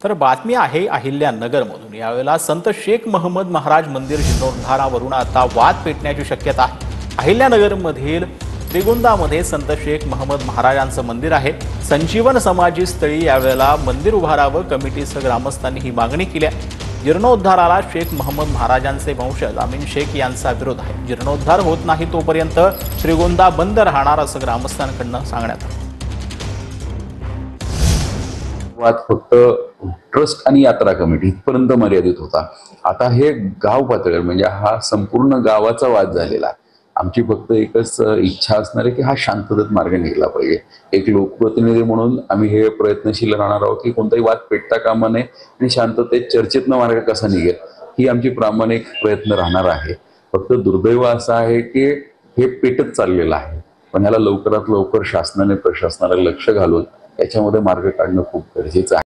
तर बातमी आहे अहिल्यानगरमधून। यावेळेला संत शेख महमद महाराज मंदिर जीर्णोद्धारावरून आता वाद पेटण्याची शक्यता आहे। अहिल्यानगरमधील त्रिगुंदामध्ये संत शेख महमद महाराजांचं मंदिर आहे। संजीवन समाजी स्थळी यावेळेला मंदिर उभारावं कमिटीसह ग्रामस्थांनी ही मागणी केली आहे। जीर्णोद्धाराला शेख महमद महाराजांचे वंशज अमीन शेख यांचा विरोध आहे। जीर्णोद्धार होत नाही तोपर्यंत त्रिगुंदा बंद राहणार असं ग्रामस्थांकडून सांगण्यात आलं। वाद फक्त ट्रस्ट आणि यात्रा कमिटी इथपर्यंत मर्यादित होता। आता हे गाव पातळीवर म्हणजे हा संपूर्ण गावाचा वाद झालेला आहे। आमची फक्त एकच इच्छा असणार आहे की हा शांततेत मार्ग निघाला पाहिजे। एक लोकप्रतिनिधी म्हणून आम्ही हे प्रयत्नशील राहणार आहोत की कोणताही वाद पेटता कामा नये आणि शांततेत चर्चेतनं मार्ग कसा निघेल ही आमची प्रामाणिक प्रयत्न राहणार आहे। फक्त दुर्दैव असं आहे की हे पेटत चाललेलं आहे, पण ह्याला लवकरात लवकर शासनाने प्रशासनाला लक्ष घालून याच्यामध्ये मार्ग काढणं खूप गरजेचं आहे।